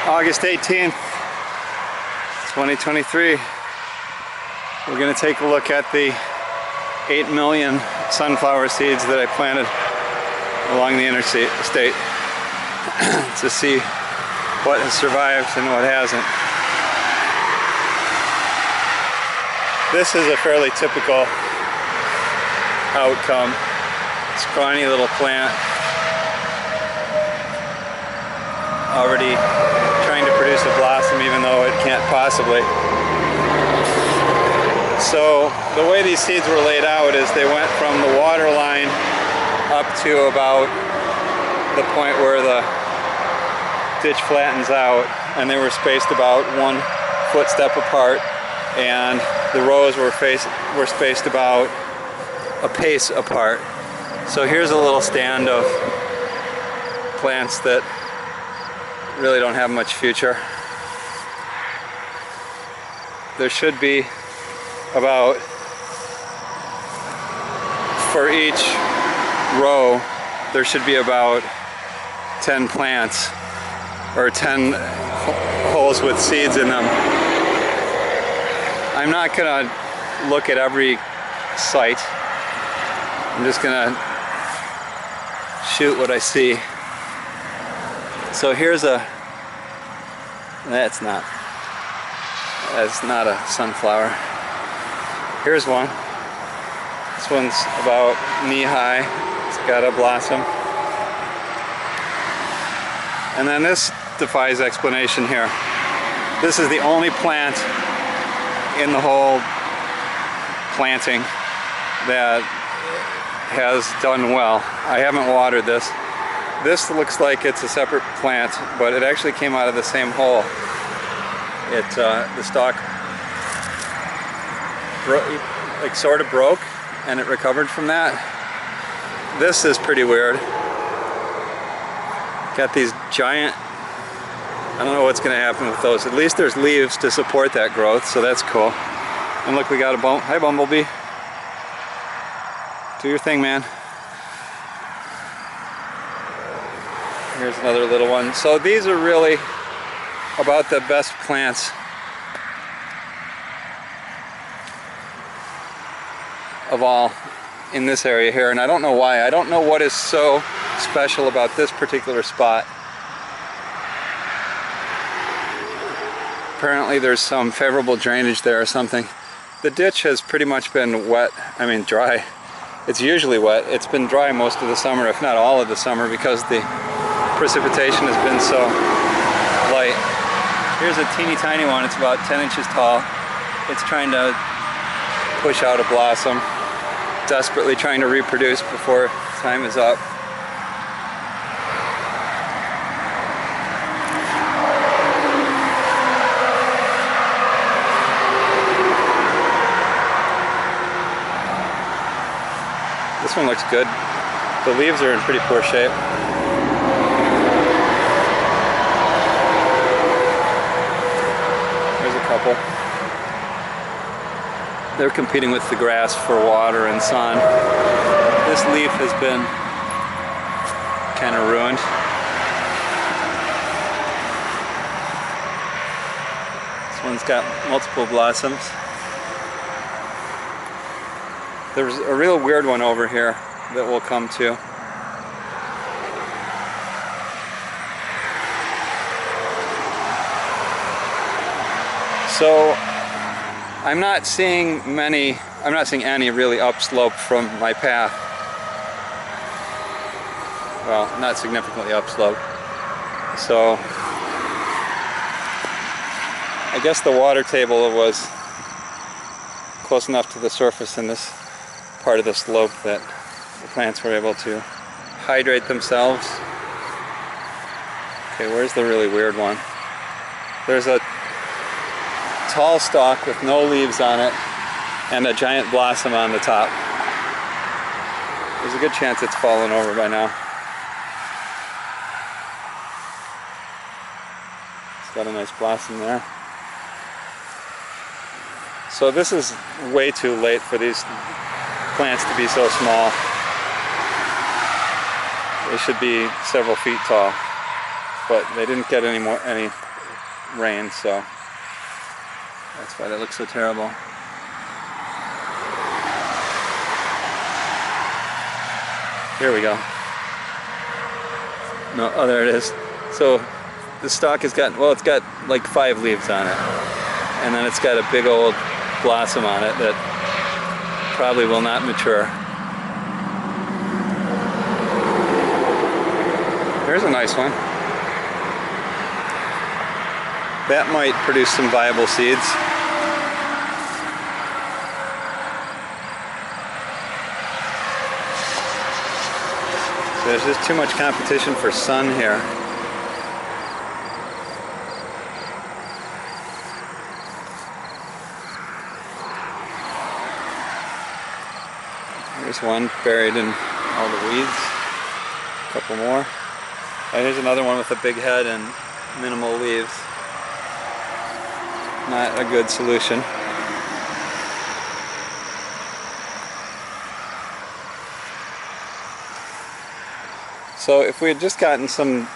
August 18th, 2023. We're going to take a look at the 8 million sunflower seeds that I planted along the interstate to see what has survived and what hasn't. This is a fairly typical outcome. Scrawny little plant, already trying to produce a blossom even though it can't possibly. So the way these seeds were laid out is they went from the water line up to about the point where the ditch flattens out, and they were spaced about 1 footstep apart, and the rows were spaced about a pace apart. So here's a little stand of plants that really don't have much future. There should be about, for each row, there should be about 10 plants, or 10 holes with seeds in them. I'm not gonna look at every site. I'm just gonna shoot what I see. So here's that's not a sunflower. Here's one. This one's about knee high. It's got a blossom. And then this defies explanation here. This is the only plant in the whole planting that has done well. I haven't watered this. This looks like it's a separate plant, but it actually came out of the same hole. The stalk sort of broke, and it recovered from that. This is pretty weird. Got these giant, I don't know what's going to happen with those. At least there's leaves to support that growth, so that's cool. And look, we got a hi bumblebee. Do your thing, man. Here's another little one. So these are really about the best plants of all in this area here, and I don't know why. I don't know what is so special about this particular spot. Apparently there's some favorable drainage there or something. The ditch has pretty much been wet, dry. It's usually wet. It's been dry most of the summer, if not all of the summer, because the precipitation has been so light. Here's a teeny tiny one. It's about 10 inches tall. It's trying to push out a blossom, desperately trying to reproduce before time is up. This one looks good. The leaves are in pretty poor shape. There's a couple. They're competing with the grass for water and sun. This leaf has been kind of ruined. This one's got multiple blossoms. There's a real weird one over here that we'll come to. So I'm not seeing any really upslope from my path. Well, not significantly upslope. So I guess the water table was close enough to the surface in this part of the slope that the plants were able to hydrate themselves. Okay, where's the really weird one? There's a tall stalk with no leaves on it and a giant blossom on the top. There's a good chance it's fallen over by now. It's got a nice blossom there. So this is way too late for these plants to be so small. They should be several feet tall, but they didn't get any rain, so that's why they look so terrible. Here we go. No, oh, there it is. So the stalk has got, well, it's got like 5 leaves on it, and then it's got a big old blossom on it that probably will not mature. There's a nice one. That might produce some viable seeds. So there's just too much competition for sun here. There's one buried in all the weeds. A couple more. Oh, here's another one with a big head and minimal leaves. Not a good solution. So if we had just gotten some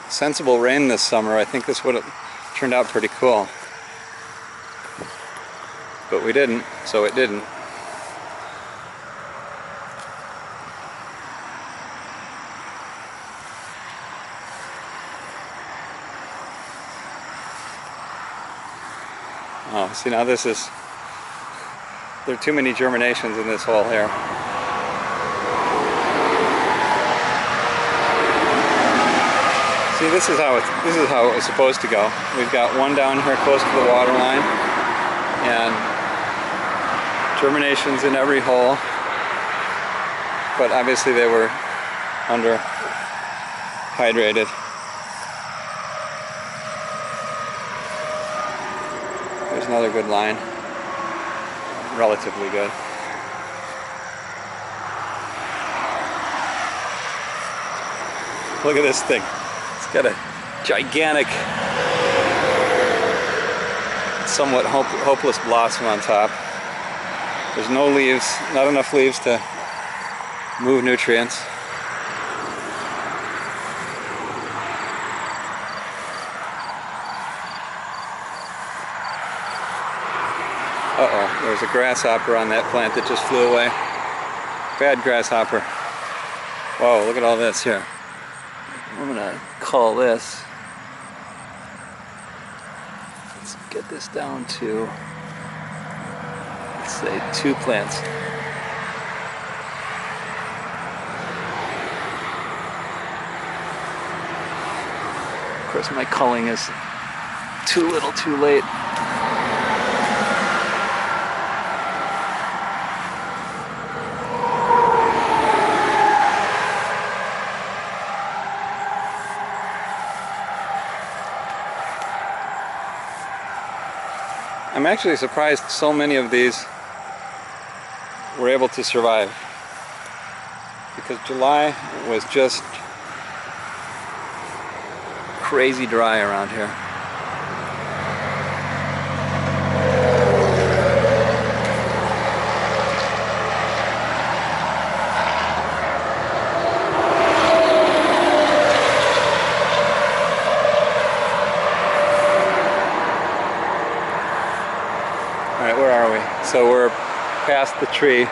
sensible rain this summer, I think this would have turned out pretty cool. But we didn't, so it didn't. Oh, see, now this is, there are too many germinations in this hole here. See, this is how it was supposed to go. We've got one down here close to the water line, and germinations in every hole, but obviously they were hydrated. There's another good line, relatively good. Look at this thing. It's got a gigantic, somewhat hopeless blossom on top. There's no leaves, not enough leaves to move nutrients. Uh-oh, there's a grasshopper on that plant that just flew away. Bad grasshopper. Whoa, look at all this here. I'm gonna call this, let's get this down to, let's say 2 plants. Of course my culling is too little too late. I'm actually surprised so many of these were able to survive, because July was just crazy dry around here. Alright, where are we? So we're past the tree,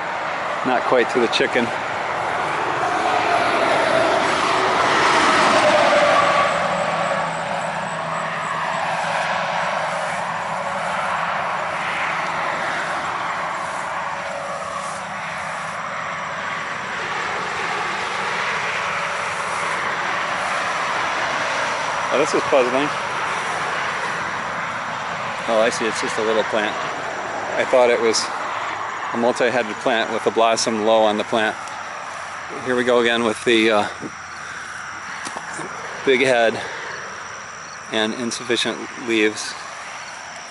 not quite to the chicken. Oh, this is puzzling. Oh, I see, it's just a little plant. I thought it was a multi-headed plant with a blossom low on the plant. Here we go again with the big head and insufficient leaves.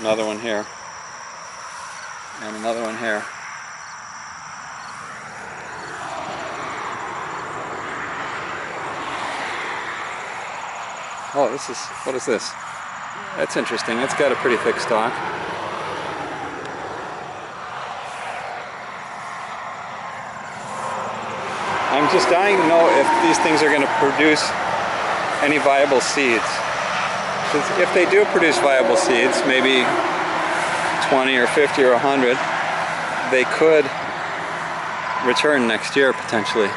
Another one here. And another one here. Oh, this is, what is this? That's interesting. It's got a pretty thick stalk. I'm just dying to know if these things are going to produce any viable seeds. 'Cause if they do produce viable seeds, maybe 20 or 50 or 100, they could return next year potentially.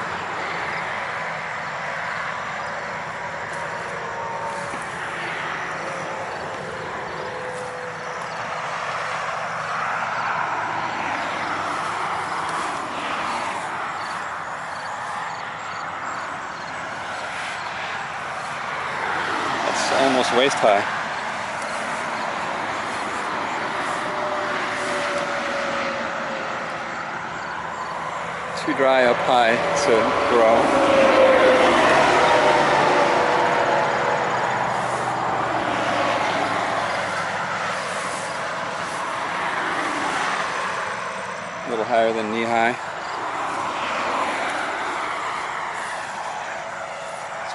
That's almost waist high. Too dry up high to grow. A little higher than knee high.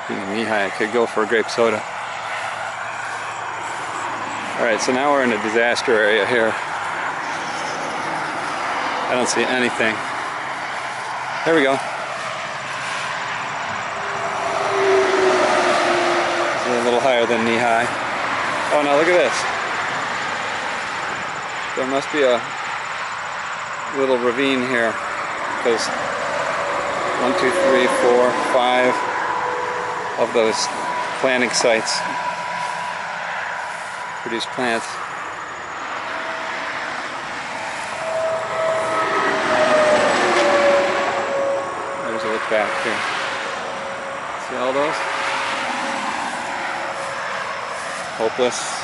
Speaking of knee high, I could go for a grape soda. Alright, so now we're in a disaster area here. I don't see anything. There we go. This is a little higher than knee high. Oh, now look at this. There must be a little ravine here, because 1, 2, 3, 4, 5 of those planting sites produce plants. There's a look back here. See all those? Hopeless.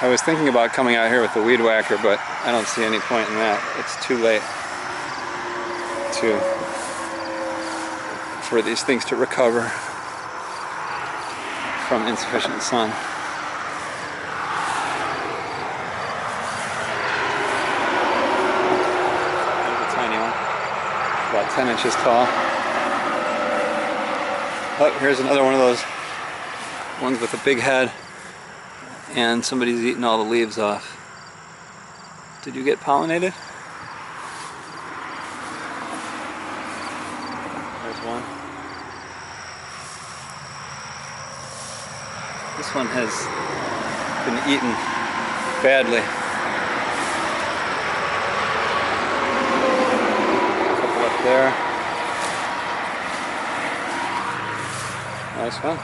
I was thinking about coming out here with the weed whacker, but I don't see any point in that. It's too late for these things to recover from insufficient sun. There's a tiny one, about 10 inches tall. Oh, here's another one of those ones with a big head. And somebody's eating all the leaves off. Did you get pollinated? There's one. This one has been eaten badly. A couple up there. Nice one.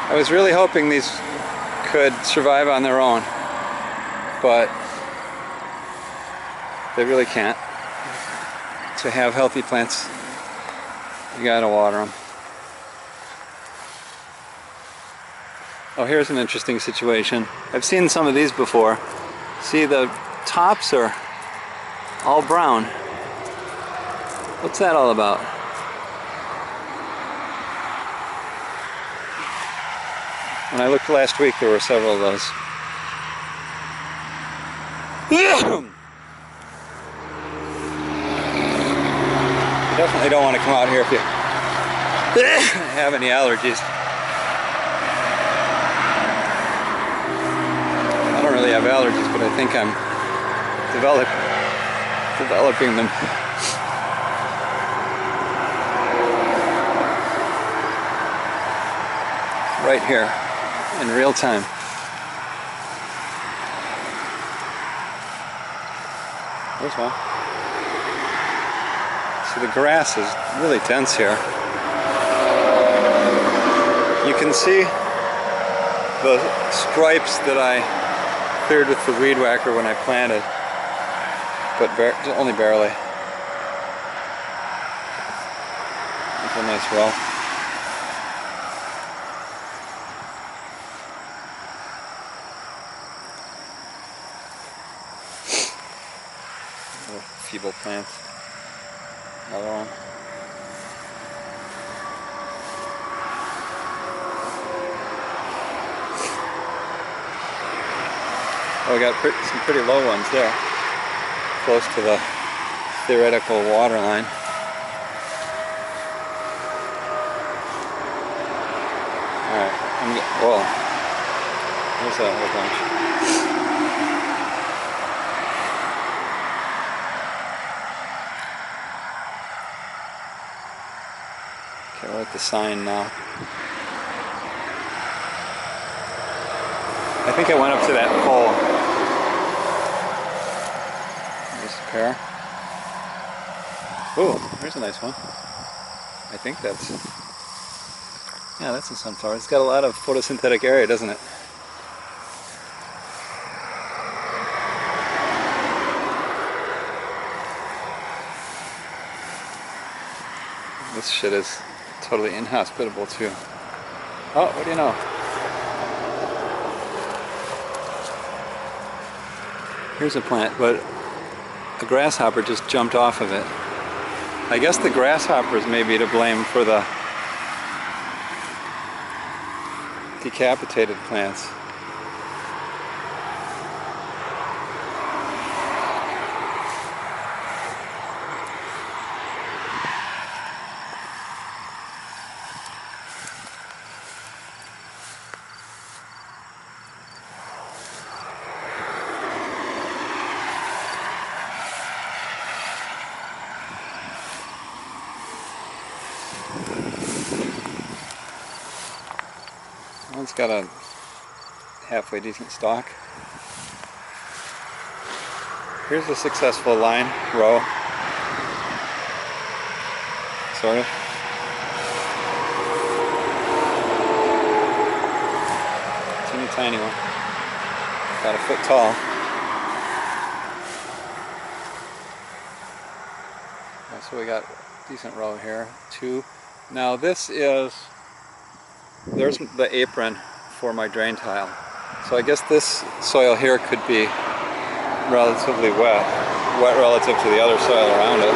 I was really hoping these could survive on their own, but they really can't. To have healthy plants, you gotta water them. Oh, here's an interesting situation. I've seen some of these before. See, the tops are all brown. What's that all about? When I looked last week, there were several of those. You definitely don't want to come out here if you have any allergies. I don't really have allergies, but I think I'm developing them. Right here. In real time. There's one. So the grass is really dense here. You can see the stripes that I cleared with the weed whacker when I planted, but only barely. That's a nice row. Feeble plant. Another one. Oh, we got some pretty low ones there, close to the theoretical water line. Alright, whoa, there's a whole bunch. Okay, we're at the sign now. I think I went up to that pole. There's a pair. Ooh, there's a nice one. I think that's... yeah, that's a sunflower. It's got a lot of photosynthetic area, doesn't it? This shit is totally inhospitable too. Oh, what do you know? Here's a plant, but a grasshopper just jumped off of it. I guess the grasshoppers may be to blame for the decapitated plants. It's got a halfway decent stalk. Here's a successful line, row. Sort of. Teeny tiny one. About a foot tall. So we got a decent row here. 2. Now this is... there's the apron for my drain tile. So I guess this soil here could be relatively wet relative to the other soil around it.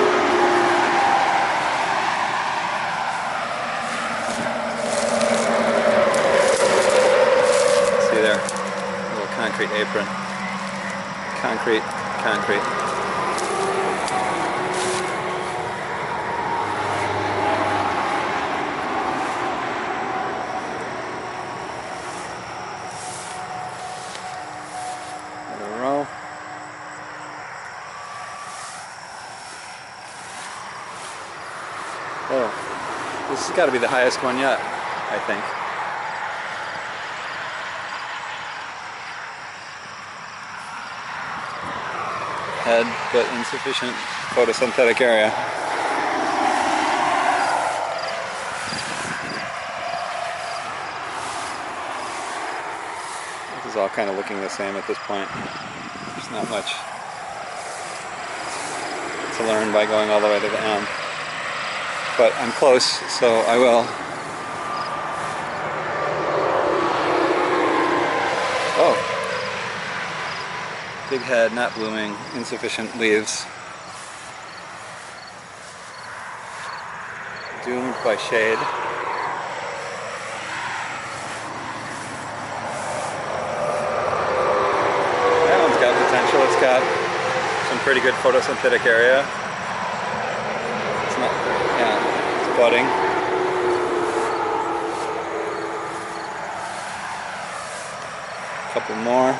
See there, a little concrete apron. Concrete, concrete. Oh, this has got to be the highest one yet, I think. Head, but insufficient photosynthetic area. This is all kind of looking the same at this point. There's not much to learn by going all the way to the end. But I'm close, so I will. Oh. Big head, not blooming, insufficient leaves. Doomed by shade. That one's got potential. It's got some pretty good photosynthetic area. It's not, yeah, it's budding. A couple more.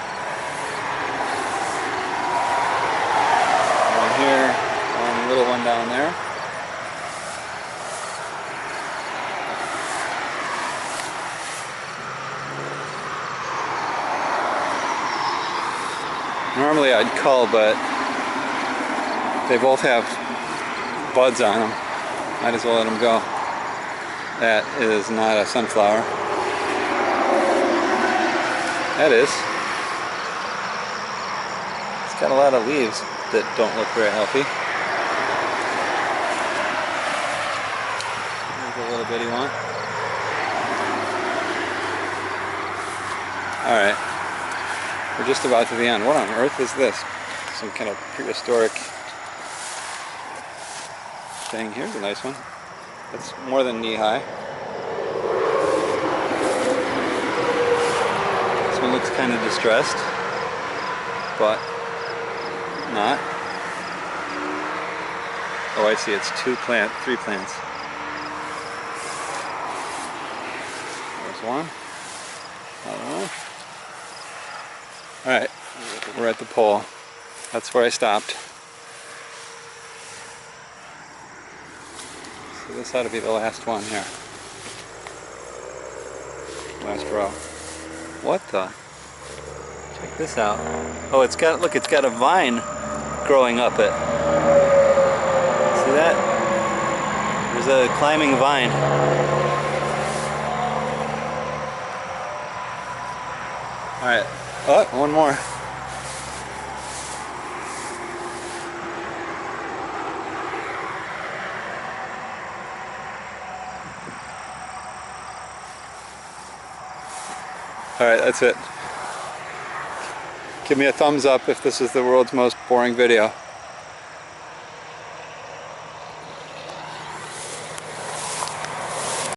One here, one little one down there. Normally I'd cull, but they both have buds on them. Might as well let them go. That is not a sunflower. That is. It's got a lot of leaves that don't look very healthy. There's a little bitty one. Alright. We're just about to the end. What on earth is this? Some kind of prehistoric thing. Here's a nice one. That's more than knee-high. This one looks kind of distressed. but not. Oh, I see, it's three plants. There's one. Another one. Alright, we're at the pole. That's where I stopped. So this ought to be the last one here. Last row. What the? Check this out. Oh, it's got, look, it's got a vine growing up it. See that? There's a climbing vine. Alright. Oh, one more. Alright, that's it. Give me a thumbs up if this is the world's most boring video.